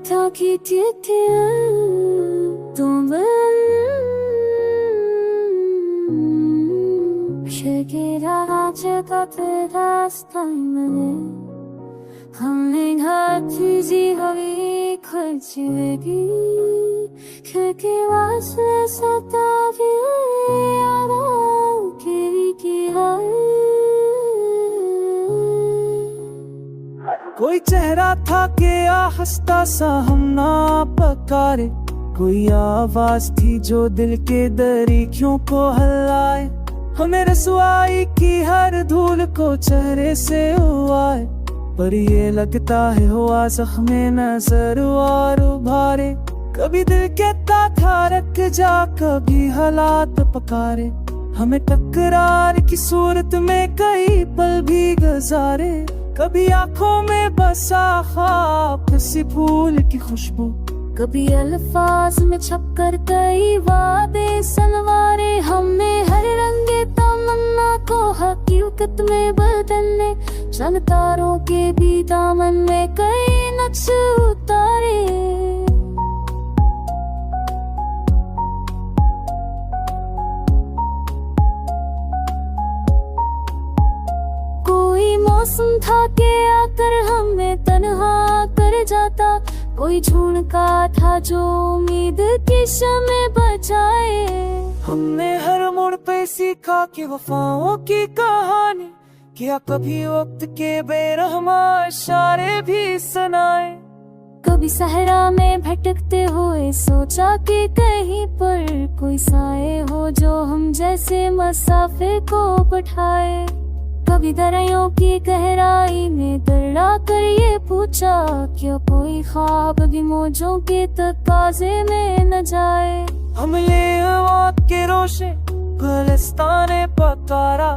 takip ettiğim 시기가 지나들 라스타임에 한랭 하트지 허리 걸치기 그게 와서 따기 알아 길기 कोई चेहरा था कि हंसता सा हम ना पकारे, कोई आवाज थी जो दिल के दरीखियों को हलाए, हमें रसवाई की हर धूल को चेहरे से उड़ाए। पर ये लगता है हुआ जख्मे नजर और उभारे, कभी दिल कहता था रख जा, कभी हालात पकारे, हमें टकरार की सूरत में कई पल भी गुजारे। कभी आंखों में बसा ख्वाब, किसी फूल की खुशबू, कभी अल्फाज में छपकर कई वादे सनवारे, हमने हर रंगे तमन्ना को हकीकत में बदलने, चंद तारों के भी दामन में कई नक्श उतारे। कोई मौसम था के आकर हमें तन्हा कर जाता, कोई झुणका था जो उम्मीद की शम्में बचाए। हमने हर मोड़ पे सीखा कि वफाओं की कहानी, क्या कभी वक्त के बेरहमा इशारे भी सुनाए। कभी सहरा में भटकते हुए सोचा कि कहीं पर कोई साए हो जो हम जैसे मसाफे को बैठाए। कभी दरियों की गहराई में दर्रा कर ये पूछा, क्या कोई ख्वाब भी मौजों के तकाजे में न जाए। हमले मौत के रोशे गुलिस्ताने पकारा,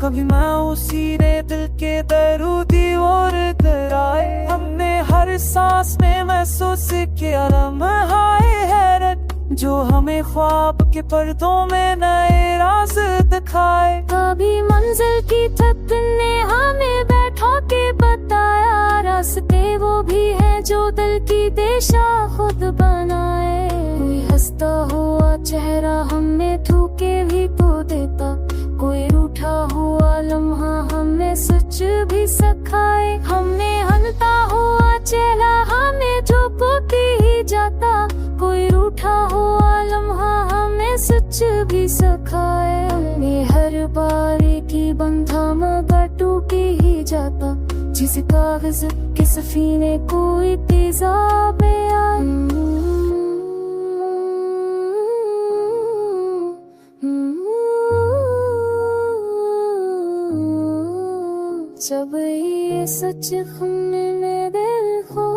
कभी मैं उसी ने दिल के दरूदी और कराए। हमने हर सांस में महसूस किया लम्हाए हैरत, जो हमें ख्वाब के पर्दों में नए राज दिखाए। कभी मंजिल की छत ने हमें बैठा के बताया, रास्ते वो भी है जो दिल की दिशा खुद बनाए। कोई हंसता हुआ चेहरा हमें थूके भी तो देता, कोई रूठा हुआ लम्हा हमें सच भी सिखाए। हमने हंसता हुआ चेहरा हमें झुकती ही जाता, कोई रूठा हुआ लम्हा हमें सच भी सिखाए। हमने हर बार की बंधा मगर टूट ही जाता, जिस कागज के सफीने कोई तेजाब आए। जब ये सच हमने दिल को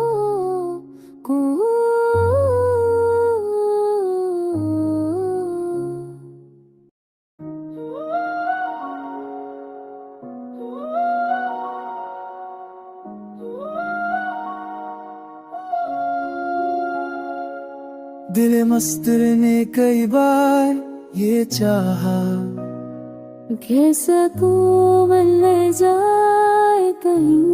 दिल मस्तर ने कई बार ये चाहा कि सकून मिल जाए कहीं,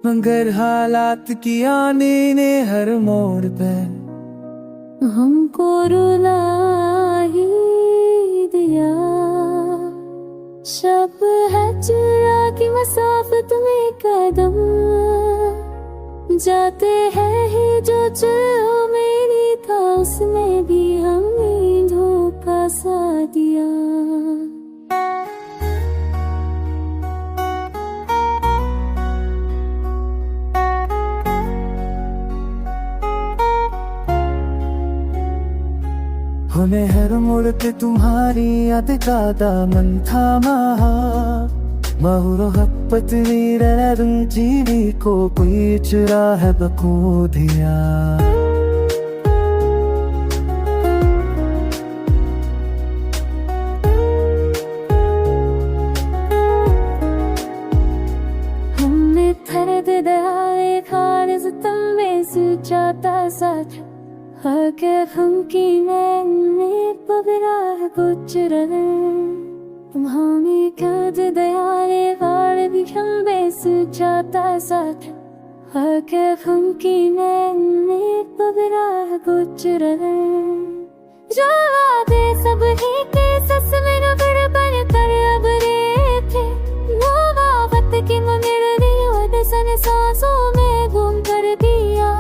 मगर हालात की आने ने हर मोड़ पे हमको रुला ही दिया। शब है चुरा की मसाफत में कदम, जाते हैं ही जो जो मेरी था, उसमें भी हमें धोखा सा दिया। हमें हर मोड़ पे तुम्हारी याद का दामन थामा, पत्नी जीवी को कोई चुरा है बको दिया। हमने फर्द दहाए खारिज तुम में सुचाता साथ, आगे हम की मैंने पगड़ा है कुछ रहे। तुम्हारी कद दयाले वार भी हम बेस जाता साथ, आके फुंकी मैंने पगराह गुजर जादे सब ही के सस में नगर बन कर अब रे थे नवावत की ममिरनी और सन सांसों में घूम कर दिया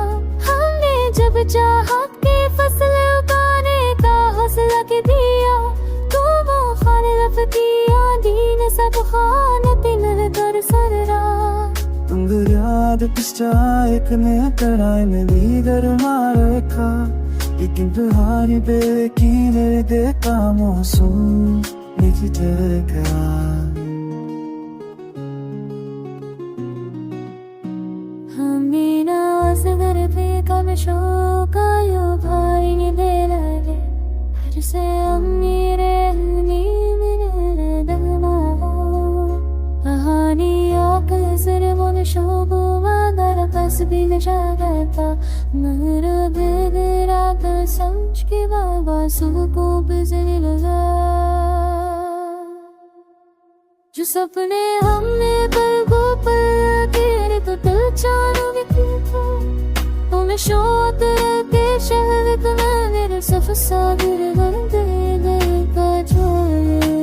हमने जब चाहा के फसल उगाने का हौसला के दिया तुम खान लफतिया दीन सब खान पिन कर सररा याद एक ने कड़ाई में भी गरमा रखा लेकिन तुम्हारी बेकीने देखा मौसम नहीं देखा हमें ना असगर पे कम शोका यो भाई ने दे लगे फिर से अमीरे नीमने दमा कहानी आकर मन शोभो मादर बस भी न जागता मर बेदरा कर समझ के बाबा सुको बिजली लगा जो सपने हमने पलकों पर तेरे तो दिल चारों में था तुम्हें शोध के शहर तुम्हें मेरे सफर सागर कर दे गए का जोए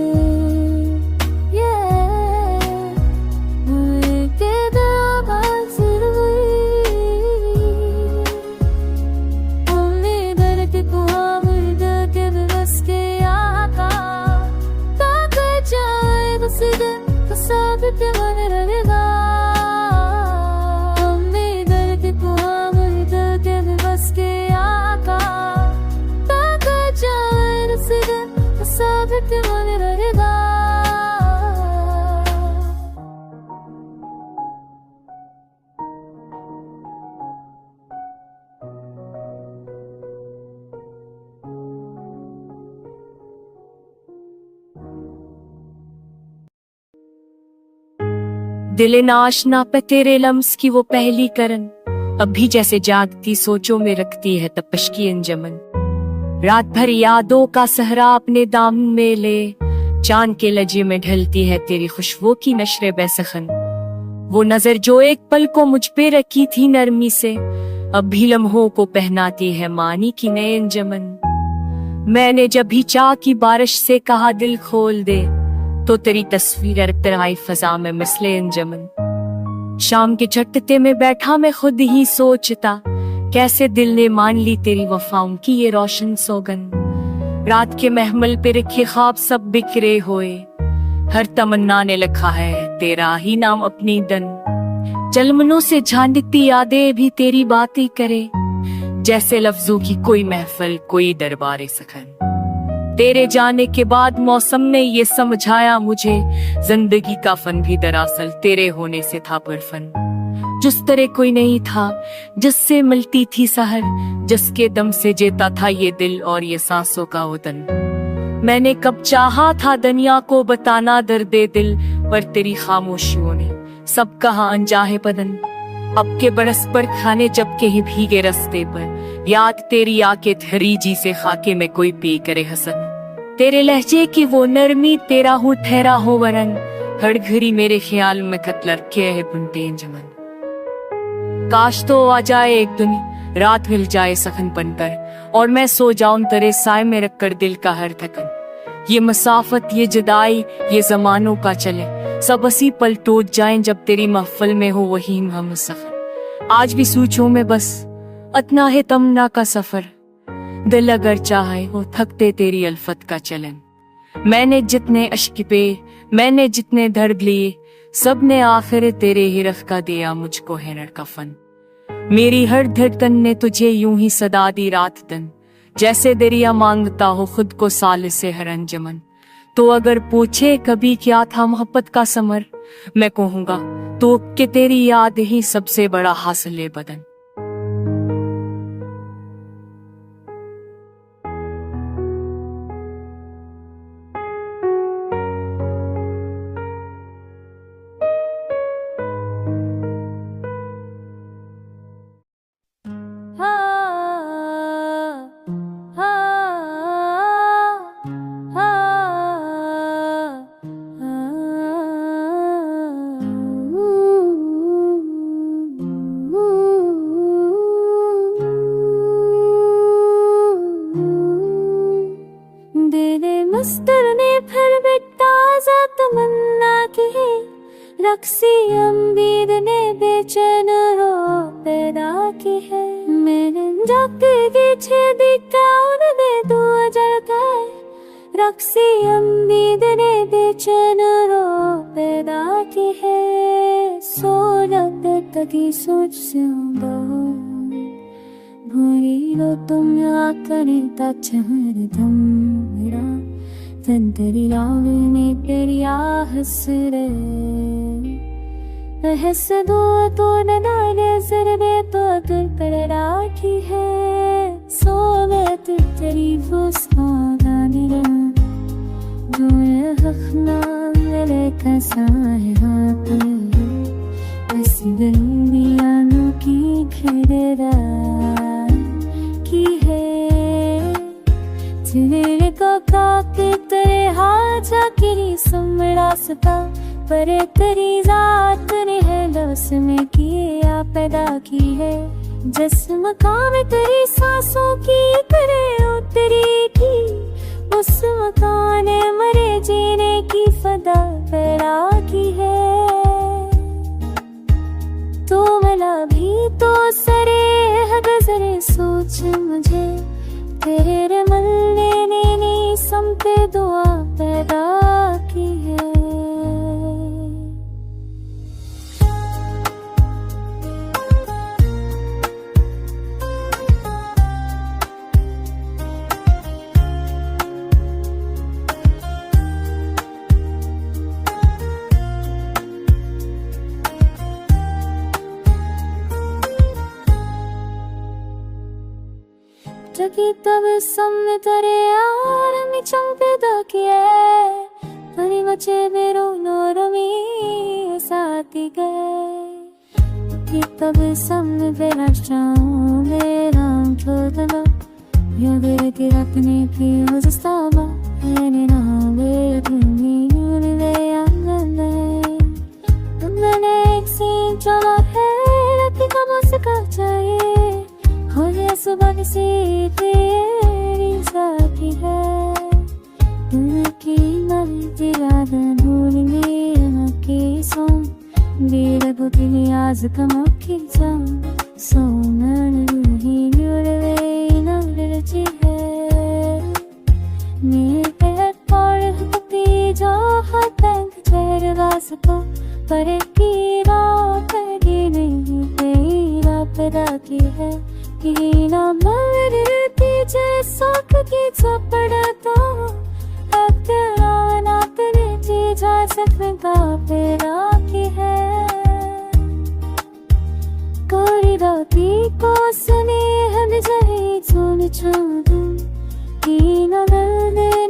साबित मन रहेगा हमें दर्द को हम दर्द बस के आका ताका जान से साबित मन रहेगा दिल नाशना पे तेरे लम्स की वो पहली करन अभी जैसे जागती सोचों में रखती है तपश की अंजमन रात भर यादों का सहरा अपने दाम में ले चांद के लजे में ढलती है तेरी खुशबू की नशरे बेसखन वो नजर जो एक पल को मुझ पे रखी थी नरमी से अब भी लम्हों को पहनाती है मानी की नए अंजमन मैंने जब भी चाह की बारिश से कहा दिल खोल दे तो तेरी तस्वीर तेराई फजा में मिसले अंजमन शाम के झटते में बैठा मैं खुद ही सोचता कैसे दिल ने मान ली तेरी वफाओं की ये रोशन सौगन रात के महमल पे रखे ख्वाब सब बिखरे हुए हर तमन्ना ने लिखा है तेरा ही नाम अपनी दन जलमनों से झांकती यादें भी तेरी बातें करे जैसे लफ्जों की कोई महफिल कोई दरबारे सखन तेरे जाने के बाद मौसम ने ये समझाया मुझे जिंदगी का फन भी दरअसल तेरे होने से था परफन जिस तरह कोई नहीं था जिससे मिलती थी सहर जिसके दम से जेता था ये दिल और ये सांसों का वतन मैंने कब चाहा था दुनिया को बताना दर्दे दिल पर तेरी खामोशियों ने सब कहा अनचाहे बदन अब के बरस पर खाने जब के ही भीगे रस्ते पर याद तेरी आके धरी जी से खाके में कोई पी करे हसन तेरे लहजे की वो नरमी तेरा हूँ ठहरा हो वरन हर घड़ी मेरे ख्याल में कतलर के है बुनते जमन काश तो आ जाए एक दिन रात हिल जाए सखन बनकर और मैं सो जाऊं तेरे साए में रख कर दिल का हर थकन ये मसाफत ये जुदाई ये जमानों का चले सब असी पल टूट जाएं जब तेरी महफिल में हो वही हम सफर आज भी सोचूं में बस इतना है तमन्ना का सफर दिल अगर चाहे हो थकते तेरी अल्फत का चलन मैंने जितने अश्क पे मैंने जितने दर्द लिए सब ने आखिर तेरे ही रख का दिया मुझको है कफन मेरी हर धड़कन ने तुझे यूं ही सदा दी रात दिन जैसे दरिया मांगता हो खुद को साल से हर अंजमन तो अगर पूछे कभी क्या था मोहब्बत का समर मैं कहूँगा तो कि तेरी याद ही सबसे बड़ा हासिल है बदन रक्सी उम्मीद ने बेचैन रो पैदा की है। मैंने जब पीछे दिखा उन्हें तू जलता है। रक्सी उम्मीद ने बेचैन रो पैदा की है। सोलत तकी सोच से भूरी लो तुम आकरे तचहर दम मेरा तंतरी लावने तेरी आहस रे। हस दो तो नाले जरबे तो दिल पर राखी है। सोलत तेरी फुसना निरा जो हखना मेरे कसाए हाथ ऐसी गलियां की खिड़रा की है। तेरे को काके तेरे हाथ जाकिरी सुमड़ा सता परे तेरी जात ने है लस में किया पैदा की है। जिस मकाम में तेरी सांसों की करे उतरी की उस मकान ने मरे जीने की फदा पैदा की है। तो मिला भी तो सरे गजरे सोच मुझे तेरे मलने ने सम पे दुआ पैदा की है। जगी तब सामने तेरे यार मी चंपेदा किए परी बचे मेरो नोरमी साथी गए। कि तब सामने तेरा शाम मेरा छोड़ना याद के रखने की वजस्तावा मैंने ना वे तुम्ही ले आंगने। मैंने एक सीन चला है रात का मौसका चाहिए हो ये सुबह से तेरी साथी है। उनकी मर्जी रात भूल मेरा के सो मेरे बुद्धि आज कम की जाऊं सोनन ही नुरवे नवरची है। मेरे पैर पर हती जो हाथ चेहरे वासको पर की रात की नहीं तेरा पैदा की है। कीना मरती जैसा की चपड़ता अतराना तेरे जी जा सकता पैदा की है। कोरी राती को सुने हम जही सुन छोड़ू कीना मरने